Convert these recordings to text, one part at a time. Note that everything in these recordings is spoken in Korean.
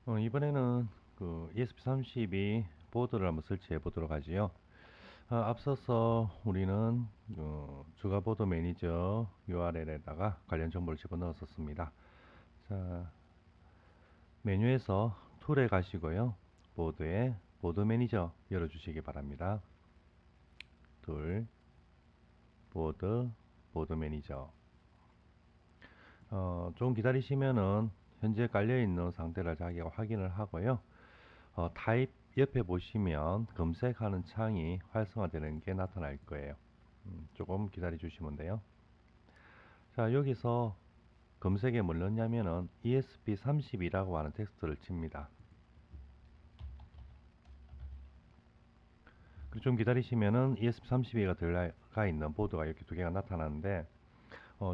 이번에는 그 ESP32 보드를 한번 설치해 보도록 하지요. 앞서서 우리는 주가 보드 매니저 URL에다가 관련 정보를 집어넣었었습니다. 자, 메뉴에서 툴에 가시고요. 보드에 보드 매니저 열어주시기 바랍니다. 툴, 보드 매니저. 좀 기다리시면은 현재 깔려있는 상태를 자기가 확인을 하고요. 타입 옆에 보시면 검색하는 창이 활성화되는 게 나타날 거예요. 조금 기다려 주시면 돼요. 자, 여기서 검색에 뭘 넣냐면은 ESP32라고 하는 텍스트를 칩니다. 그리고 좀 기다리시면은 ESP32가 들어가 있는 보드가 이렇게 두 개가 나타나는데,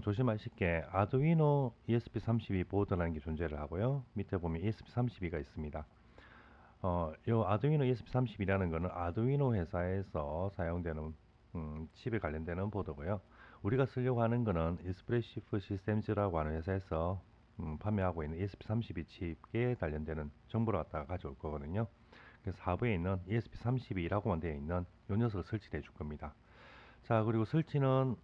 조심하실 게 아두이노 ESP32 보드라는 게 존재를 하고요. 밑에 보면 ESP32가 있습니다. 요 아두이노 ESP32라는 거는 아두이노 회사에서 사용되는 칩에 관련되는 보드고요. 우리가 쓰려고 하는 거는 익스프레시브 시스템즈라고 하는 회사에서 판매하고 있는 ESP32 칩에 관련되는 정보를 갖다가 가져올 거거든요. 그래서 하부에 있는 ESP32라고만 되어 있는 요 녀석을 설치해 줄 겁니다. 자, 그리고 설치는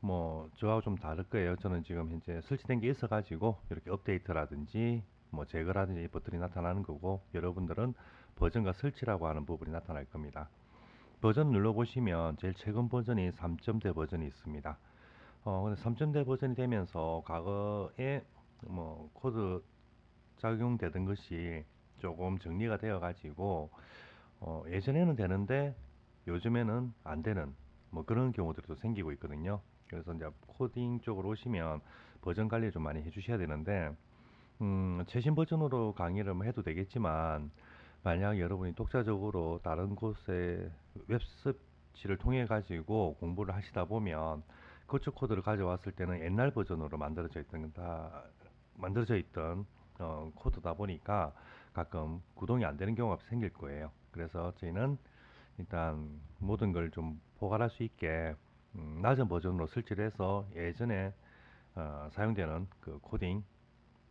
뭐 저하고 좀 다를 거예요. 저는 지금 현재 설치된 게 있어 가지고 이렇게 업데이트라든지 뭐 제거라든지 버튼이 나타나는 거고, 여러분들은 버전과 설치라고 하는 부분이 나타날 겁니다. 버전 눌러보시면 제일 최근 버전이 3.0대 버전이 있습니다. 근데 3.0대 버전이 되면서 과거에 뭐 코드 작용되던 것이 조금 정리가 되어 가지고 예전에는 되는데 요즘에는 안 되는 뭐 그런 경우들도 생기고 있거든요. 그래서 이제 코딩 쪽으로 오시면 버전 관리 좀 많이 해주셔야 되는데, 최신 버전으로 강의를 뭐 해도 되겠지만, 만약 여러분이 독자적으로 다른 곳에 웹서치를 통해 가지고 공부를 하시다 보면 그쪽 코드를 가져왔을 때는 옛날 버전으로 만들어져 있던 코드다 보니까 가끔 구동이 안 되는 경우가 생길 거예요. 그래서 저희는 일단 모든 걸 좀 포괄할 수 있게 낮은 버전으로 설치를 해서 예전에 사용되는 그 코딩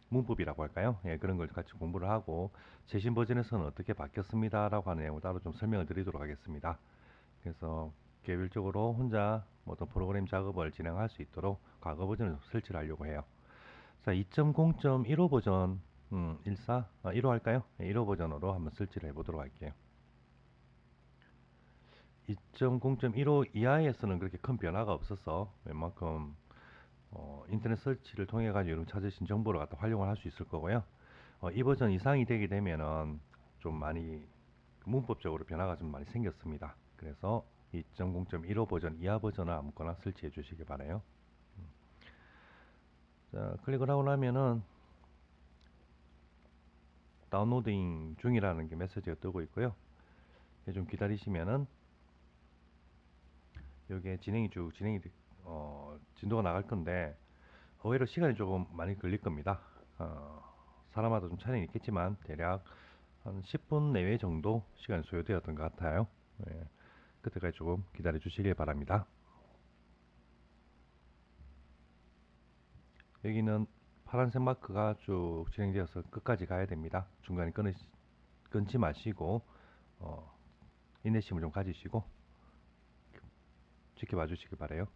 문법이라고 할까요? 예, 그런 걸 같이 공부를 하고 최신 버전에서는 어떻게 바뀌었습니다라고 하는 내용을 따로 좀 설명을 드리도록 하겠습니다. 그래서 개별적으로 혼자 어떤 프로그램 작업을 진행할 수 있도록 과거 버전을 설치를 하려고 해요. 자, 2.0.15 버전 15 할까요? 예, 15 버전으로 한번 설치를 해보도록 할게요. 2.0.15 이하에서는 그렇게 큰 변화가 없어서 웬만큼 인터넷 서치를 통해 가지고 여러분 찾으신 정보를 갖다 활용을 할 수 있을 거고요. 이 버전 이상이 되게 되면은 좀 많이 문법적으로 변화가 좀 많이 생겼습니다. 그래서 2.0.15 버전 이하 버전을 아무거나 설치해 주시기 바라요. 자, 클릭을 하고 나면은 다운로딩 중이라는 게 메시지가 뜨고 있고요. 좀 기다리시면은 여기에 진도가 나갈 건데, 의외로 시간이 조금 많이 걸릴 겁니다. 사람마다 좀 차이는 있겠지만 대략 한 10분 내외 정도 시간이 소요되었던 것 같아요. 예, 그때까지 조금 기다려 주시길 바랍니다. 여기는 파란색 마크가 쭉 진행되어서 끝까지 가야 됩니다. 중간에 끊지 마시고 어, 인내심을 좀 가지시고 지켜봐 주시기 바래요.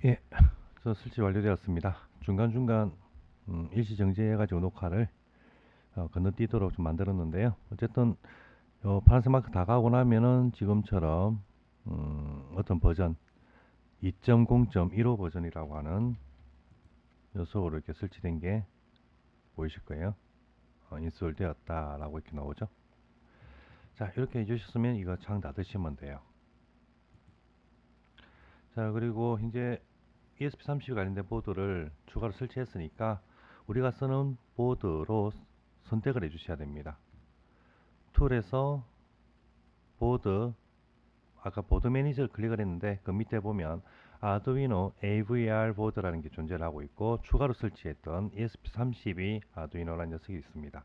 예, 저 설치 완료되었습니다. 중간중간 일시 정지해가지고 녹화를 건너뛰도록 좀 만들었는데요. 어쨌든 파란색 마크 다 가고 나면은 지금처럼 어떤 버전 2.0.15 버전이라고 하는 녀석으로 이렇게 설치된 게 보이실 거예요. 인스톨 되었다라고 이렇게 나오죠. 자, 이렇게 해주셨으면 이거 창 닫으시면 돼요. 자, 그리고 이제 ESP32 관련된 보드를 추가로 설치했으니까 우리가 쓰는 보드로 선택을 해 주셔야 됩니다. 툴에서 보드, 아까 보드 매니저를 클릭을 했는데 그 밑에 보면 아두이노 AVR 보드라는 게 존재를 하고 있고 추가로 설치했던 ESP32 아두이노라는 녀석이 있습니다.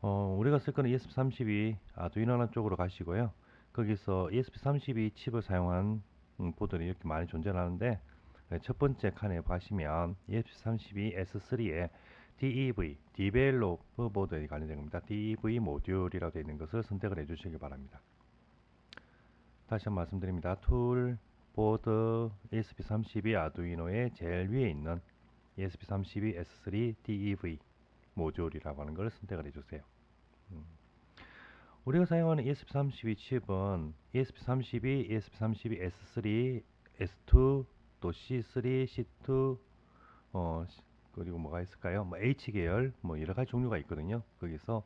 우리가 쓸 거는 ESP32 아두이노라는 쪽으로 가시고요. 거기서 ESP32 칩을 사용한 보드들이 이렇게 많이 존재하는데 첫 번째 칸에 가시면 ESP32 S3에 DEV, 디벨로퍼 보드에 관련된 겁니다. DEV 모듈이라고 되어 있는 것을 선택을 해 주시기 바랍니다. 다시 한번 말씀드립니다. 툴, 보드, ESP32 아두이노의 제일 위에 있는 ESP32 S3 DEV 모듈이라고 하는 걸 선택을 해주세요. 우리가 사용하는 ESP32 칩은 ESP32, ESP32 S3, S2, 또 C3, C2, 그리고 뭐가 있을까요? 뭐 H계열, 뭐 여러 가지 종류가 있거든요. 거기서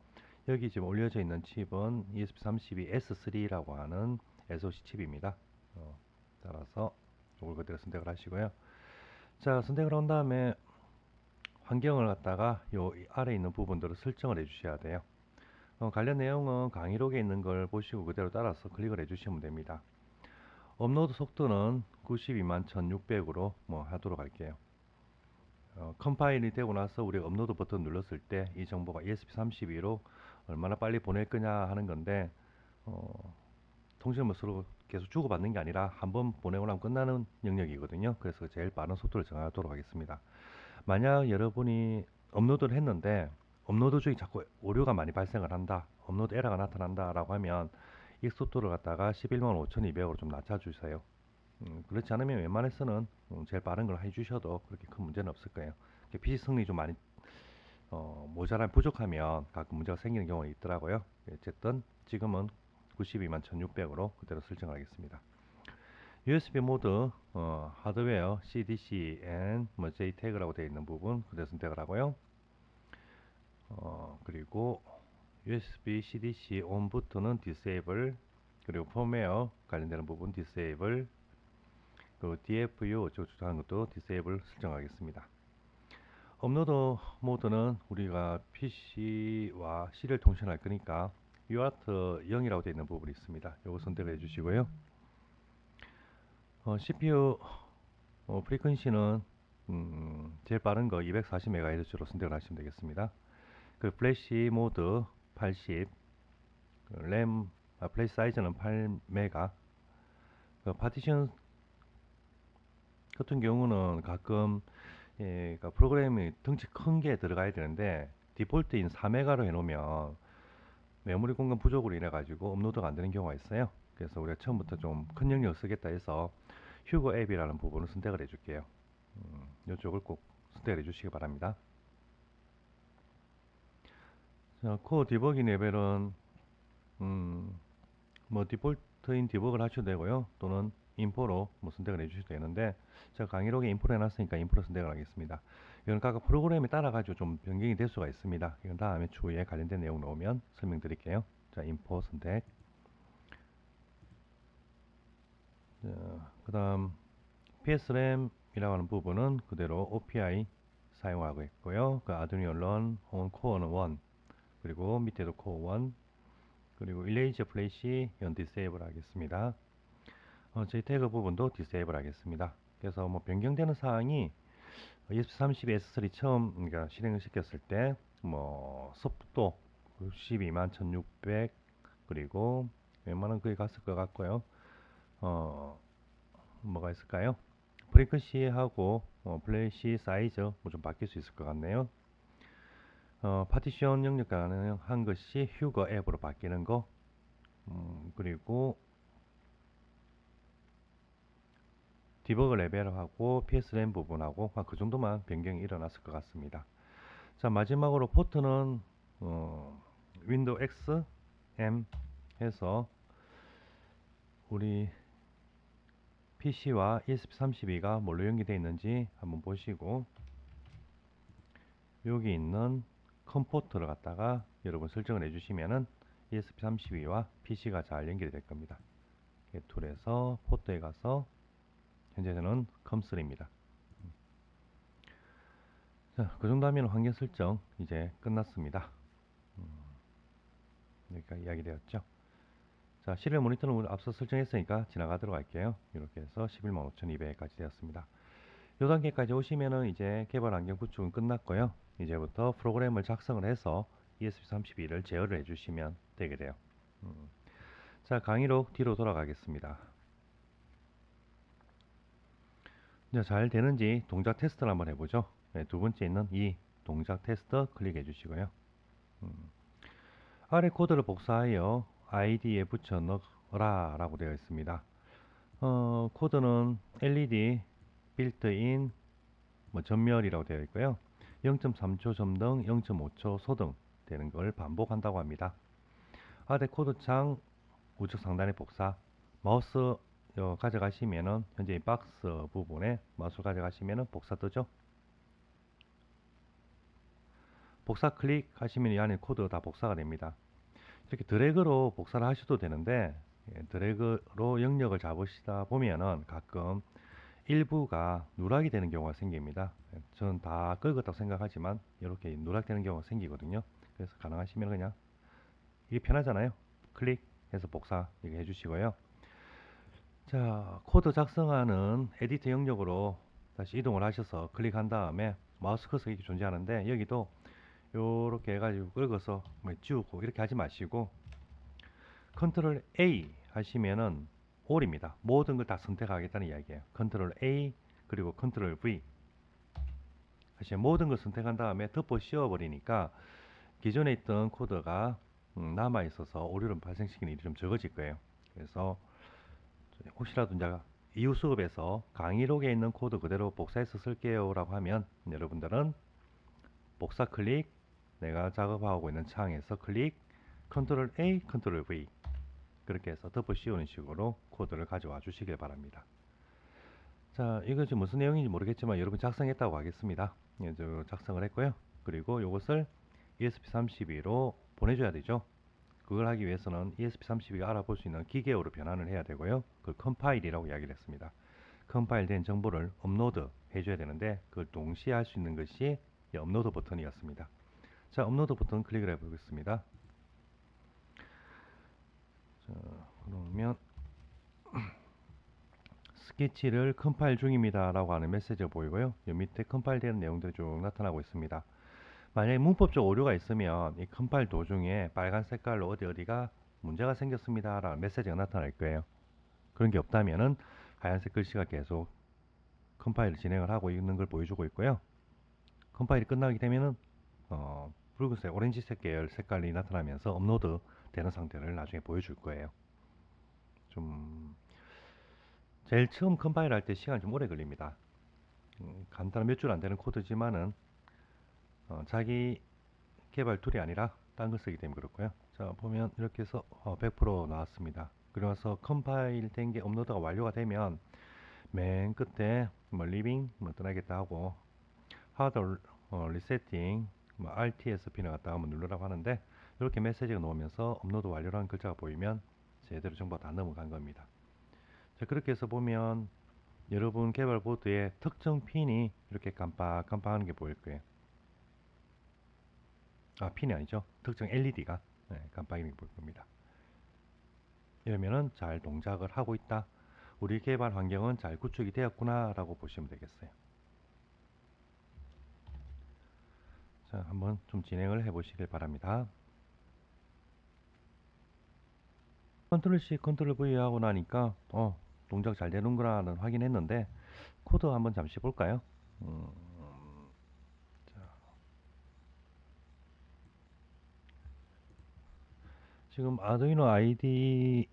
여기 지금 올려져 있는 칩은 ESP32 S3라고 하는 SoC 칩입니다. 따라서 이걸 그대로 선택을 하시고요. 자, 선택을 한 다음에 환경을 갖다가 요 아래 있는 부분들을 설정을 해 주셔야 돼요. 관련 내용은 강의록에 있는 걸 보시고 그대로 따라서 클릭을 해 주시면 됩니다. 업로드 속도는 92만 1600으로 뭐 하도록 할게요. 컴파일이 되고 나서 우리가 업로드 버튼 눌렀을 때 이 정보가 ESP32로 얼마나 빨리 보낼 거냐 하는 건데 통신물수로 계속 주고받는 게 아니라 한번 보내고 나면 끝나는 영역이거든요. 그래서 제일 빠른 속도를 정하도록 하겠습니다. 만약 여러분이 업로드를 했는데 업로드 중에 자꾸 오류가 많이 발생을 한다, 업로드 에러가 나타난다 라고 하면 이 속도를 갖다가 11만 5200으로 좀 낮춰주세요. 그렇지 않으면 웬만해서는 제일 빠른 걸 해주셔도 그렇게 큰 문제는 없을 거예요. PC 성능이 좀 많이 모자란 부족하면 가끔 문제가 생기는 경우가 있더라고요. 어쨌든 지금은 92만 1600으로 그대로 설정하겠습니다. USB 모드 하드웨어 CDC and 뭐 JTAG라고 되어 있는 부분 그대로 선택을 하고요. 그리고 USB CDC on 부트는 disable, 그리고 펌웨어 관련되는 부분 disable, 그리고 DFU 조작하는 것도 disable 설정하겠습니다. 업로드 모드는 우리가 PC와 C를 통신할 거니까 UART 0이라고 되어 있는 부분이 있습니다. 이거 선택을 해주시고요. CPU 프리퀀시는 제일 빠른 거 240MHz로 선택을 하시면 되겠습니다. 그 플래시 모드 80, 램 플래시 사이즈는 8메가. 그 파티션 같은 경우는 가끔 그러니까 프로그램이 덩치 큰 게 들어가야 되는데 디폴트인 4메가로 해놓으면 메모리 공간 부족으로 인해 가지고 업로드가 안 되는 경우가 있어요. 그래서 우리가 처음부터 좀 큰 영역을 쓰겠다 해서 휴거 앱이라는 부분을 선택을 해줄게요. 이쪽을 꼭 선택을 해주시기 바랍니다. 자, 코어 디버깅 레벨은 뭐 디폴트인 디버그를 하셔도 되고요. 또는 인포로 뭐 선택을 해주셔도 되는데 제가 강의록에 인포를 해놨으니까 인포로 선택을 하겠습니다. 이건 각각 프로그램에 따라 가지고 좀 변경이 될 수가 있습니다. 이건 다음에 추후에 관련된 내용 나오면 설명드릴게요. 자, 인포 선택. 그 다음 PSRAM이라고 하는 부분은 그대로 OPI 사용하고 있고요. 그 아두이노 런 코어는 1, 그리고 밑에도 코어 1, 그리고 일레이저 플래시 연 디세이블 하겠습니다. JTAG 부분도 디세이블 하겠습니다. 그래서 뭐 변경되는 사항이 ESP32 S3 처음 그러니까 실행을 시켰을 때 뭐 속도 92만 1600, 그리고 웬만한 거에 갔을 것 같고요. 뭐가 있을까요? 프리퀀시하고 플래시 사이즈 뭐 좀 바뀔 수 있을 것 같네요. 파티션 영역 가능한 것이 휴거 앱으로 바뀌는 거, 그리고 디버그 레벨하고 PSRAM 부분하고 그 정도만 변경이 일어났을 것 같습니다. 자, 마지막으로 포트는 윈도우 X, M 해서 우리 PC와 ESP32가 뭘로 연결되어 있는지 한번 보시고, 여기 있는 컴포트를 갖다가 여러분 설정을 해주시면은 ESP32와 PC가 잘 연결이 될 겁니다. 툴에서 포트에 가서 현재 저는 컴3입니다. 자, 그 정도 하면 환경 설정 이제 끝났습니다. 여기까지 이야기되었죠. 자, 시리얼 모니터는 앞서 설정했으니까 지나가도록 할게요. 이렇게 해서 115,200까지 되었습니다. 이 단계까지 오시면은 이제 개발 환경 구축은 끝났고요. 이제부터 프로그램을 작성을 해서 ESP32를 제어를 해주시면 되게 돼요. 자, 강의록 뒤로 돌아가겠습니다. 이제 잘 되는지 동작 테스트를 한번 해보죠. 네, 두 번째 있는 이 동작 테스트 클릭해 주시고요. 아래 코드를 복사하여 ID에 붙여 넣어라 라고 되어 있습니다. 코드는 LED 빌트인 전멸이라고 되어 있고요. 0.3초 점등, 0.5초 소등 되는 걸 반복한다고 합니다. 아래 코드창 우측 상단에 복사, 마우스 가져가시면은 현재 이 박스 부분에 마우스 가져가시면은 복사 뜨죠. 복사 클릭하시면 이 안에 코드 다 복사가 됩니다. 이렇게 드래그로 복사를 하셔도 되는데, 드래그로 영역을 잡으시다 보면은 가끔 일부가 누락이 되는 경우가 생깁니다. 저는 다 긁었다고 생각하지만 이렇게 누락되는 경우가 생기거든요. 그래서 가능하시면 그냥 이게 편하잖아요. 클릭해서 복사 이렇게 해주시고요. 자, 코드 작성하는 에디터 영역으로 다시 이동을 하셔서 클릭한 다음에 마우스 커서 이렇게 존재하는데, 여기도 요렇게 해가지고 긁어서 뭐 지우고 이렇게 하지 마시고 컨트롤 A 하시면은 all입니다. 모든 걸 다 선택하겠다는 이야기예요. 컨트롤 A 그리고 컨트롤 V 하시면 모든 걸 선택한 다음에 덮어 씌워 버리니까 기존에 있던 코드가 남아 있어서 오류를 발생시키는 일이 좀 적어질 거예요. 그래서 혹시라도 이제 이후 수업에서 강의록에 있는 코드 그대로 복사해서 쓸게요 라고 하면 여러분들은 복사 클릭, 내가 작업하고 있는 창에서 클릭, 컨트롤 A, 컨트롤 V 그렇게 해서 덮어 씌우는 식으로 코드를 가져와 주시길 바랍니다. 자, 이것이 무슨 내용인지 모르겠지만 여러분 작성했다고 하겠습니다. 예, 저 작성을 했고요. 그리고 이것을 ESP32로 보내줘야 되죠. 그걸 하기 위해서는 ESP32가 알아볼 수 있는 기계어로 변환을 해야 되고요. 그걸 컴파일이라고 이야기를 했습니다. 컴파일된 정보를 업로드 해줘야 되는데 그걸 동시에 할 수 있는 것이 이 업로드 버튼이었습니다. 자, 업로드 버튼 클릭을 해보겠습니다. 자, 그러면 스케치를 컴파일 중입니다 라고 하는 메시지가 보이고요. 이 밑에 컴파일되는 내용들이 쭉 나타나고 있습니다. 만약에 문법적 오류가 있으면 이 컴파일 도중에 빨간 색깔로 어디가 문제가 생겼습니다 라는 메시지가 나타날 거예요. 그런 게 없다면은 하얀색 글씨가 계속 컴파일을 진행을 하고 있는 걸 보여주고 있고요. 컴파일이 끝나게 되면은 붉은색, 오렌지색 계열 색깔이 나타나면서 업로드 되는 상태를 나중에 보여줄 거예요. 좀 제일 처음 컴파일 할 때 시간이 좀 오래 걸립니다. 간단한 몇 줄 안 되는 코드지만은 자기 개발 툴이 아니라 딴 걸 쓰기 때문에 그렇고요. 자, 보면 이렇게 해서 100% 나왔습니다. 그래서 컴파일 된 게 업로드가 완료가 되면 맨 끝에 뭐 리빙 뭐 떠나겠다 하고 하드 리세팅 뭐 RTSP를 갖다가 한번 누르라고 하는데, 이렇게 메시지가 나오면서 업로드 완료라는 글자가 보이면 제대로 정보가 다 넘어간 겁니다. 자, 그렇게 해서 보면 여러분 개발 보드에 특정 핀이 이렇게 깜빡깜빡하는 게 보일 거예요. 아, 핀이 아니죠. 특정 LED가 깜빡이는 게 보일 겁니다. 이러면은 잘 동작을 하고 있다. 우리 개발 환경은 잘 구축이 되었구나 라고 보시면 되겠어요. 자, 한번 좀 진행을 해 보시길 바랍니다. 컨트롤 C, 컨트롤 V 하고 나니까 동작 잘 되는구나는 확인했는데 코드 한번 잠시 볼까요? 자, 지금 아두이노 IDE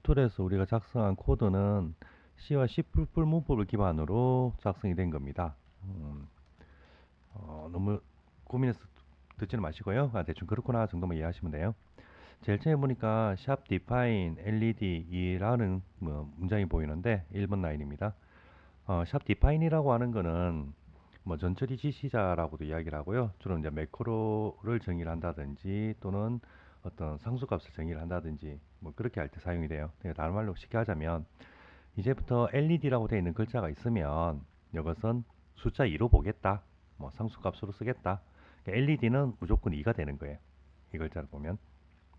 툴에서 우리가 작성한 코드는 C와 C++ 문법을 기반으로 작성이 된 겁니다. 너무 고민해서 듣지는 마시고요. 대충 그렇구나 정도만 이해하시면 돼요. 제일 처음에 보니까 샵 define LED라는 문장이 보이는데 1번 라인입니다. 샵 define이라고 하는 거는 뭐 전처리 지시자라고도 이야기를 하고요. 주로 이제 매크로를 정의를 한다든지 또는 어떤 상수값을 정의를 한다든지 뭐 그렇게 할 때 사용이 돼요. 그러니까 다른 말로 쉽게 하자면 이제부터 LED라고 되어 있는 글자가 있으면 이것은 숫자 2로 보겠다. 뭐 상수값으로 쓰겠다. 그러니까 LED는 무조건 2가 되는 거예요. 이 글자를 보면.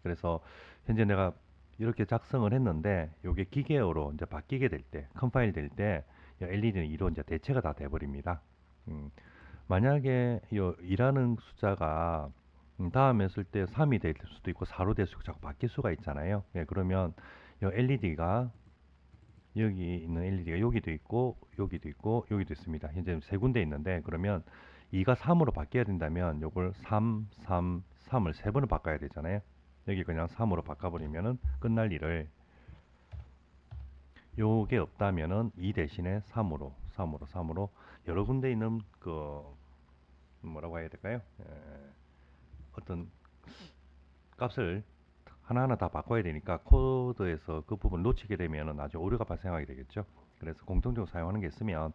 그래서 현재 내가 이렇게 작성을 했는데 이게 기계어로 이제 바뀌게 될 때, 컴파일 될 때 LED는 2로 이제 대체가 다 돼버립니다. 만약에 이 2라는 숫자가 다음에 쓸 때 3이 될 수도 있고 4로 될 수도 있고 자꾸 바뀔 수가 있잖아요. 예, 그러면 이 LED가 여기 있는 LED가 여기도 있고 여기도 있고 여기도 있습니다. 현재 세 군데 있는데 그러면 2가 3으로 바뀌어야 된다면 요걸 3, 3, 3을 세 번을 바꿔야 되잖아요. 여기 그냥 3으로 바꿔버리면은 끝날 일을 요게 없다면은 2 대신에 3으로 3으로 3으로 여러 군데 있는 그 뭐라고 해야 될까요? 어떤 값을 하나하나 다 바꿔야 되니까 코드에서 그 부분 놓치게 되면 나중에 오류가 발생하게 되겠죠. 그래서 공통적으로 사용하는 게 있으면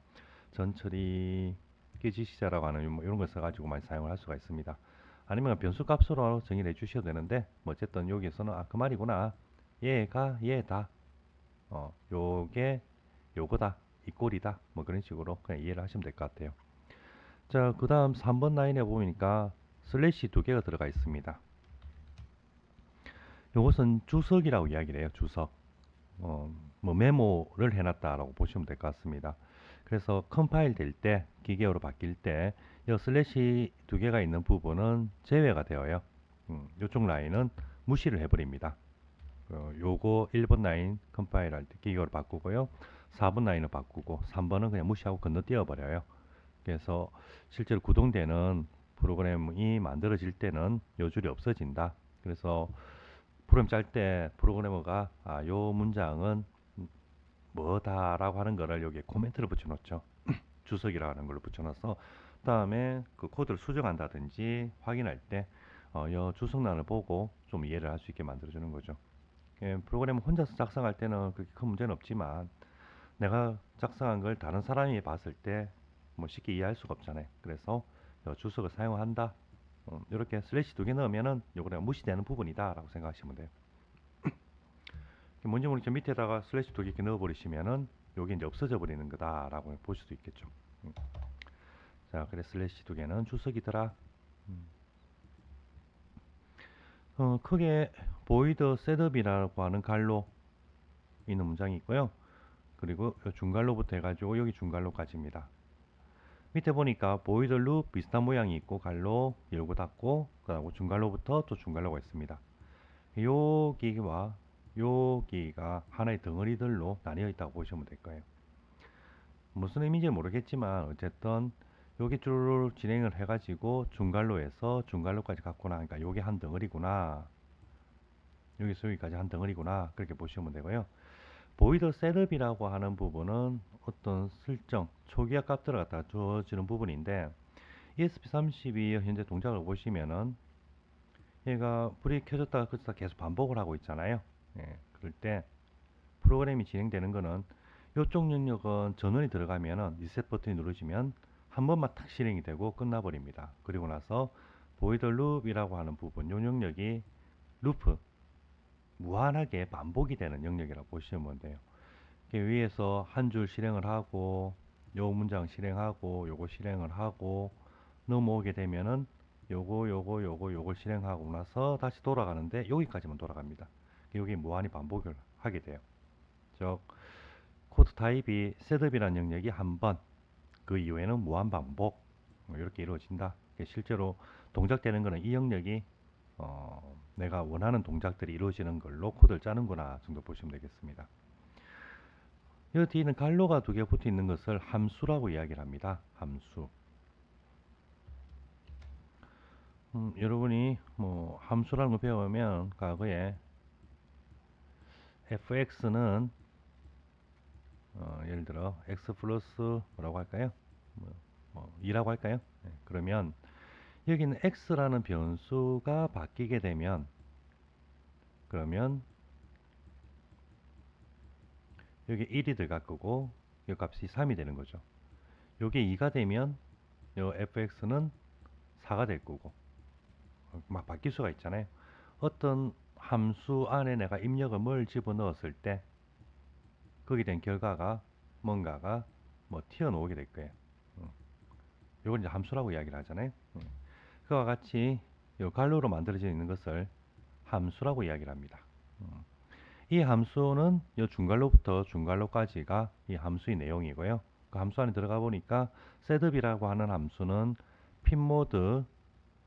전처리 지시자라고 하는 뭐 이런 걸 써가지고 많이 사용을 할 수가 있습니다. 아니면 변수 값으로 정의를 해주셔도 되는데 뭐 어쨌든 여기에서는 그 말이구나. 얘가 얘다. 요게 요거다. 이 꼴이다. 뭐 그런 식으로 그냥 이해를 하시면 될 것 같아요. 자, 그 다음 3번 라인에 보니까 슬래시 두 개가 들어가 있습니다. 요것은 주석이라고 이야기를 해요. 주석. 뭐 메모를 해놨다라고 보시면 될 것 같습니다. 그래서 컴파일 될 때, 기계어로 바뀔 때, 이 슬래시 두 개가 있는 부분은 제외가 되어요. 이쪽 라인은 무시를 해버립니다. 요거 1번 라인 컴파일 할 때 기계어로 바꾸고요. 4번 라인을 바꾸고 3번은 그냥 무시하고 건너뛰어 버려요. 그래서 실제로 구동되는 프로그램이 만들어질 때는 요 줄이 없어진다. 그래서 프로그램 짤 때 프로그래머가 요 문장은 뭐다라고 하는 거를 여기에 코멘트를 붙여놓죠. 주석이라고 하는 걸로 붙여놔서 다음에 그 코드를 수정한다든지 확인할 때 요 주석란을 보고 좀 이해를 할 수 있게 만들어주는 거죠. 프로그램 혼자서 작성할 때는 그렇게 큰 문제는 없지만 내가 작성한 걸 다른 사람이 봤을 때 뭐 쉽게 이해할 수가 없잖아요. 그래서 주석을 사용한다. 이렇게 슬래시 두 개 넣으면은 요거랑 무시되는 부분이다 라고 생각하시면 돼요. 뭔지 모르겠지만 밑에다가 슬래시 두 개 이렇게 넣어버리시면은 요게 이제 없어져 버리는 거다라고 볼 수도 있겠죠. 자, 그래 슬래시 두 개는 주석이더라. 크게 보이드 셋업이라고 하는 갈로 있는 문장이 있고요. 그리고 요 중갈로부터 해가지고 여기 중갈로까지입니다. 밑에 보니까 보이드 룹 비슷한 모양이 있고 갈로 열고 닫고 그리고 중갈로부터 또 중갈로가 있습니다. 여기와 여기가 하나의 덩어리들로 나뉘어 있다고 보시면 될 거예요. 무슨 의미인지 모르겠지만 어쨌든 여기 줄 진행을 해가지고 중갈로에서 중갈로까지 갖고 나니까 요게 한 덩어리구나. 여기서 여기까지 한 덩어리구나. 그렇게 보시면 되고요. 보이더 셋업이라고 하는 부분은 어떤 설정, 초기화 값들을 갖다 주어지는 부분인데 ESP32 현재 동작을 보시면은 얘가 불이 켜졌다가 끄졌다 계속 반복을 하고 있잖아요. 예, 그럴 때 프로그램이 진행되는 거는 이쪽 영역은 전원이 들어가면은 리셋 버튼이 누르시면 한 번만 탁 실행이 되고 끝나버립니다. 그리고 나서 보이더 룹이라고 하는 부분, 요 영역이 루프, 무한하게 반복이 되는 영역이라고 보시면 돼요. 위에서 한 줄 실행을 하고 요 문장 실행하고 요거 실행을 하고 넘어오게 되면은 요걸 실행하고 나서 다시 돌아가는데 여기까지만 돌아갑니다. 여기 무한히 반복을 하게 돼요. 즉 코드 타입이 셋업이라는 영역이 한 번, 그 이후에는 무한 반복 이렇게 이루어진다. 실제로 동작되는 거는 이 영역이 내가 원하는 동작들이 이루어지는 걸로 코드를 짜는구나 정도 보시면 되겠습니다. 이 뒤에는 갈로가 두 개 붙어 있는 것을 함수라고 이야기를 합니다. 함수. 여러분이 뭐 함수라는 거 배우면 과거에 fx는 예를 들어 x 플러스 뭐라고 할까요? 2라고 할까요? 네, 그러면 여기는 x라는 변수가 바뀌게 되면 그러면 여기 1이 들어갈 거고 이 값이 3이 되는 거죠. 요게 2가 되면 요 fx는 4가 될 거고 막 바뀔 수가 있잖아요. 어떤 함수 안에 내가 입력을 뭘 집어넣었을 때 거기에 대한 결과가 뭔가가 뭐 튀어나오게 될 거예요. 요걸 이제 함수라고 이야기를 하잖아요. 그와 같이 요 갈로로 만들어져 있는 것을 함수라고 이야기를 합니다. 이 함수는 요 중괄로부터 중괄로까지가 이 함수의 내용이고요. 그 함수 안에 들어가 보니까 setup이라고 하는 함수는 핀모드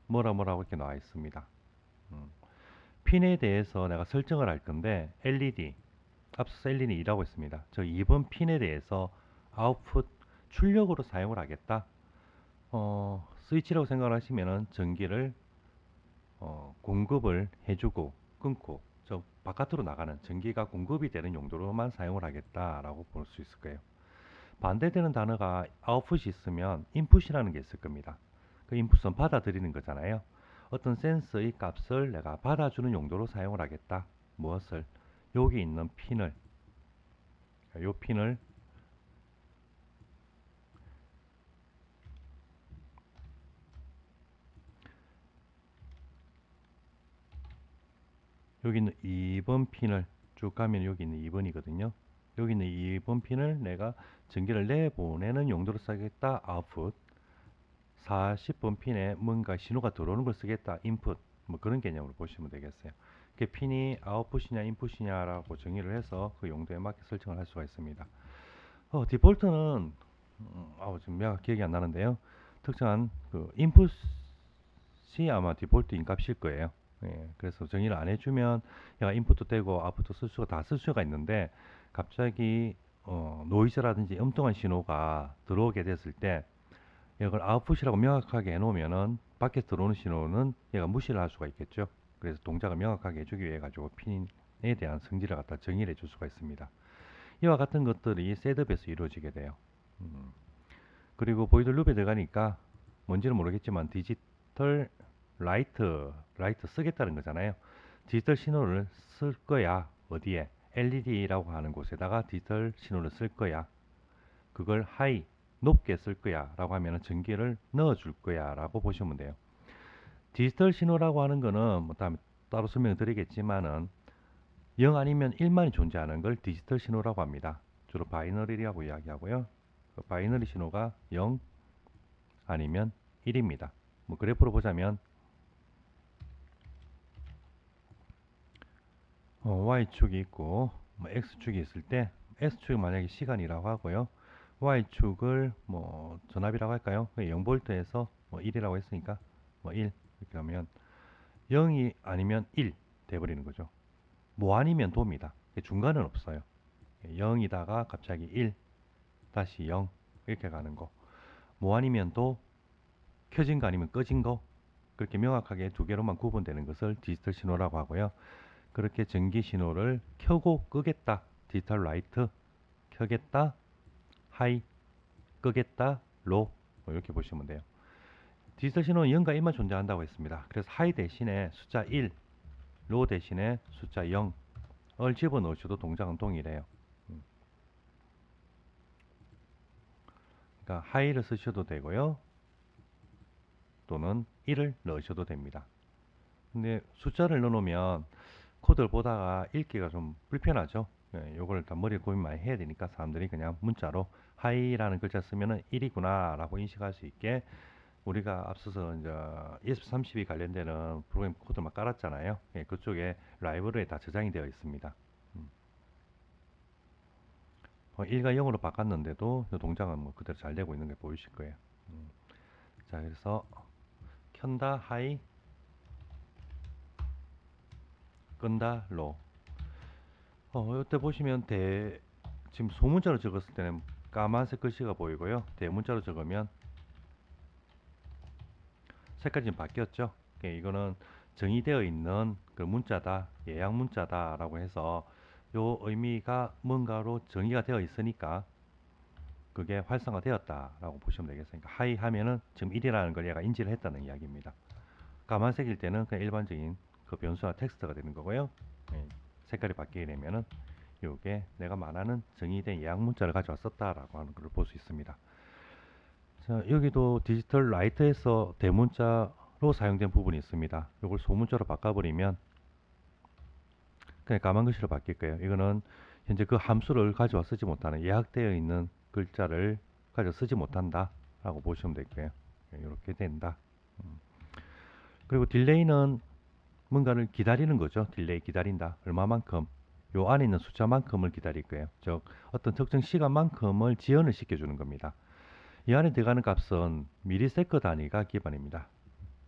뭐라고 이렇게 나와 있습니다. 핀에 대해서 내가 설정을 할 건데 LED 앞서서 LED 2라고 했습니다. 저 2번 핀에 대해서 아웃풋 출력으로 사용을 하겠다. 스위치라고 생각을 하시면은 전기를 공급을 해주고 끊고 저 바깥으로 나가는 전기가 공급이 되는 용도로만 사용을 하겠다라고 볼 수 있을 거예요. 반대되는 단어가 아웃풋이 있으면 인풋이라는 게 있을 겁니다. 그 인풋은 받아들이는 거잖아요. 어떤 센서의 값을 내가 받아주는 용도로 사용을 하겠다. 무엇을? 여기 있는 핀을 요 핀을 여기 있는 2번 핀을 쭉 가면 여기 있는 2번이거든요. 여기 있는 2번 핀을 내가 전기를 내보내는 용도로 쓰겠다. 아웃풋. 40번 핀에 뭔가 신호가 들어오는 걸 쓰겠다. 인풋. 뭐 그런 개념으로 보시면 되겠어요. 그 핀이 아웃풋이냐 인풋이냐라고 정의를 해서 그 용도에 맞게 설정을 할 수가 있습니다. 디폴트는 지금 내가 기억이 안 나는데요. 특정한 그 인풋이 아마 디폴트인 값일 거예요. 예, 그래서 정의를 안 해주면 얘가 인풋도 되고 아웃풋도 쓸 수가 다 쓸 수가 있는데 갑자기 노이즈라든지 엉뚱한 신호가 들어오게 됐을 때 이걸 아웃풋이라고 명확하게 해놓으면은 밖에 들어오는 신호는 얘가 무시를 할 수가 있겠죠. 그래서 동작을 명확하게 해주기 위해 가지고 핀에 대한 성질을 갖다 정의를 해줄 수가 있습니다. 이와 같은 것들이 셋업에서 이루어지게 돼요. 그리고 보이드 룹에 들어가니까 뭔지는 모르겠지만 디지털 라이트 쓰겠다는 거잖아요. 디지털 신호를 쓸 거야. 어디에? LED라고 하는 곳에다가 디지털 신호를 쓸 거야. 그걸 하이 높게 쓸 거야 라고 하면 전기를 넣어 줄 거야 라고 보시면 돼요. 디지털 신호라고 하는 거는 뭐 다음에 따로 설명드리겠지만은 0 아니면 1만이 존재하는 걸 디지털 신호라고 합니다. 주로 바이너리라고 이야기하고요. 그 바이너리 신호가 0 아니면 1입니다. 뭐 그래프로 보자면 Y축이 있고 뭐 X축이 있을 때 X축이 만약에 시간이라고 하고요. Y축을 뭐 전압이라고 할까요? 0V에서 뭐 1이라고 했으니까 뭐 1 이렇게 하면 0이 아니면 1 돼버리는 거죠. 뭐 아니면 도입니다. 중간은 없어요. 0이다가 갑자기 1 다시 0 이렇게 가는 거. 뭐 아니면 도 켜진 거 아니면 꺼진 거 그렇게 명확하게 두 개로만 구분되는 것을 디지털 신호라고 하고요. 그렇게 전기 신호를 켜고 끄겠다. 디지털 라이트 켜겠다. 하이 끄겠다. 로 이렇게 보시면 돼요. 디지털 신호는 0과 1만 존재한다고 했습니다. 그래서 하이 대신에 숫자 1, 로 대신에 숫자 0을 집어넣으셔도 동작은 동일해요. 그러니까 하이를 쓰셔도 되고요. 또는 1을 넣으셔도 됩니다. 근데 숫자를 넣어놓으면 코드를 보다가 읽기가 좀 불편하죠. 요걸 다 머리에 고민 많이 해야 되니까 사람들이 그냥 문자로 하이라는 글자 쓰면은 1이구나 라고 인식할 수 있게 우리가 앞서서 이제 ESP32 관련되는 프로그램 코드 막 깔았잖아요. 그쪽에 라이브러리에 다 저장이 되어 있습니다. 1과 0으로 바꿨는데도 이 동작은 뭐 그대로 잘 되고 있는 게 보이실 거예요. 자, 그래서 켠다 하이 끈다 로. 이때 보시면 지금 소문자로 적었을 때는 까만색 글씨가 보이고요. 대문자로 적으면 색깔이 좀 바뀌었죠. 이거는 정의되어 있는 그 문자다, 예약 문자다라고 해서 요 의미가 뭔가로 정의가 되어 있으니까 그게 활성화되었다라고 보시면 되겠습니다. 하이 하면은 지금 1이라는 걸 얘가 인지를 했다는 이야기입니다. 까만색일 때는 그냥 일반적인 그 변수나 텍스트가 되는 거고요. 색깔이 바뀌게 되면은 요게 내가 말하는 정의된 예약 문자를 가져왔었다라고 하는 걸 볼 수 있습니다. 자, 여기도 디지털 라이트에서 대문자로 사용된 부분이 있습니다. 이걸 소문자로 바꿔버리면 그냥 까만 글씨로 바뀔 거예요. 이거는 현재 그 함수를 가져와 쓰지 못하는 예약되어 있는 글자를 가져 쓰지 못한다 라고 보시면 될거예요. 이렇게 된다. 그리고 딜레이는 뭔가를 기다리는 거죠. 딜레이 기다린다. 얼마만큼? 요 안에 있는 숫자만큼을 기다릴 거예요. 즉 어떤 특정 시간만큼을 지연을 시켜주는 겁니다. 이 안에 들어가는 값은 밀리세컨 단위가 기반입니다.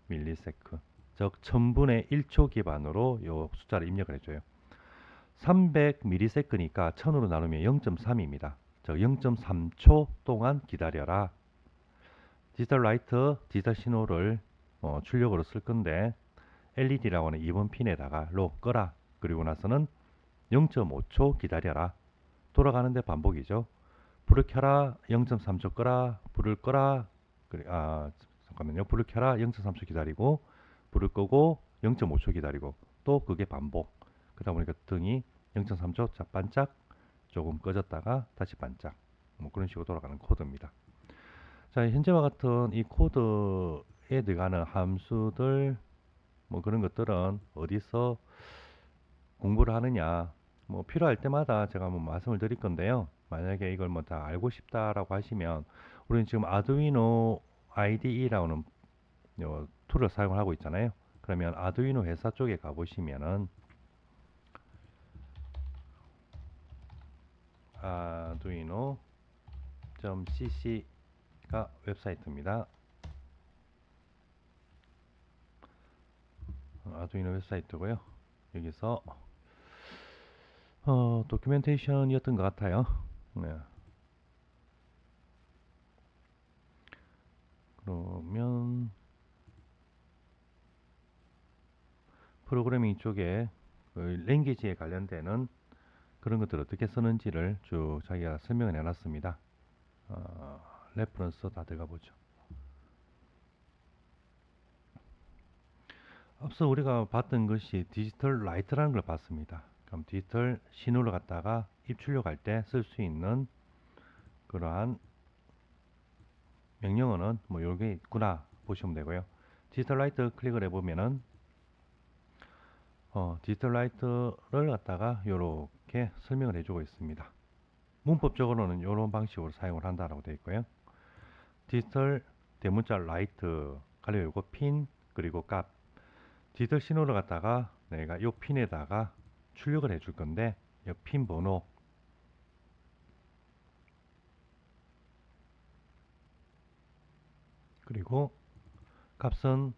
밀리세컨. 즉 1000분의 1초 기반으로 요 숫자를 입력을 해줘요. 300ms니까 1000으로 나누면 0.3입니다. 즉 0.3초 동안 기다려라. 디지털 라이트, 디지털 신호를 출력으로 쓸 건데 LED라고 하는 2번 핀에다가 로 끄라. 그리고 나서는 0.5초 기다려라. 돌아가는데 반복이죠. 불을 켜라. 0.3초 끄라. 불을 끄라. 잠깐만요. 불을 켜라. 0.3초 기다리고 불을 끄고 0.5초 기다리고 또 그게 반복. 그러다 보니까 등이 0.3초 반짝 조금 꺼졌다가 다시 반짝 뭐 그런 식으로 돌아가는 코드입니다. 자, 현재와 같은 이 코드에 들어가는 함수들 뭐 그런 것들은 어디서 공부를 하느냐 뭐 필요할 때마다 제가 한번 말씀을 드릴 건데요. 만약에 이걸 뭐 다 알고 싶다라고 하시면 우리는 지금 아두이노 IDE라는 툴을 사용을 하고 있잖아요. 그러면 아두이노 회사 쪽에 가보시면은 arduino.cc가 웹사이트입니다. 아두이노 웹사이트고요. 여기서 도큐멘테이션이었던 것 같아요. 네. 그러면 프로그래밍 쪽에 그 랭귀지에 관련되는 그런 것들 어떻게 쓰는지를 쭉 자기가 설명을 해놨습니다. 레퍼런스 다 들어가 보죠. 앞서 우리가 봤던 것이 디지털 라이트라는 걸 봤습니다. 그럼 디지털 신호를 갖다가 입출력할 때 쓸 수 있는 그러한 명령어는 뭐 요게 있구나 보시면 되고요. 디지털 라이트 클릭을 해보면은 디지털 라이트를 갖다가 요렇게 설명을 해주고 있습니다. 문법적으로는 이런 방식으로 사용을 한다라고 되어 있고요. 디지털 대문자 라이트 가려 요거 핀 그리고 값 디지털 신호를 갖다가 내가 요 핀에다가 출력을 해줄 건데 요 핀 번호 그리고 값은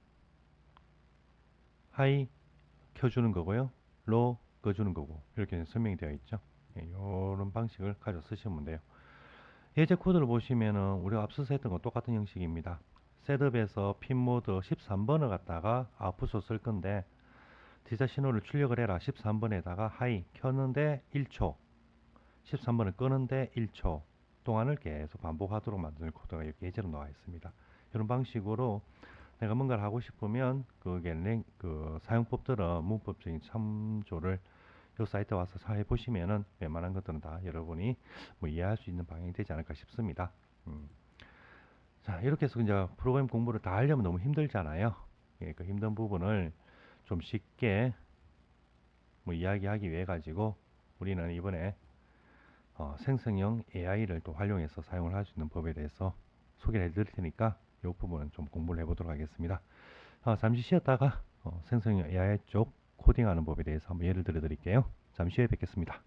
하이 켜주는 거고요. 로 꺼주는 거고 이렇게 설명이 되어 있죠. 이런 방식을 가져 쓰시면 돼요. 예제 코드를 보시면은 우리가 앞서서 했던 거 똑같은 형식입니다. 셋업에서 핀 모드 13번을 갖다가 아웃풋으로 쓸 건데 디지털 신호를 출력을 해라. 13번에다가 하이 켰는데 1초 13번을 끄는데 1초 동안을 계속 반복하도록 만드는 코드가 이렇게 예제로 나와 있습니다. 이런 방식으로 내가 뭔가를 하고 싶으면 그게 그 사용법들은 문법적인 참조를 이 사이트에 와서 해 보시면은 웬만한 것들은 다 여러분이 뭐 이해할 수 있는 방향이 되지 않을까 싶습니다. 자, 이렇게 해서 이제 프로그램 공부를 다 하려면 너무 힘들잖아요. 예, 그 힘든 부분을 좀 쉽게 뭐 이야기하기 위해 가지고 우리는 이번에 생성형 AI를 또 활용해서 사용을 할 수 있는 법에 대해서 소개를 해드릴 테니까 이 부분은 좀 공부를 해보도록 하겠습니다. 잠시 쉬었다가 생성형 AI 쪽 코딩하는 법에 대해서 한번 예를 들어 드릴게요. 잠시 후에 뵙겠습니다.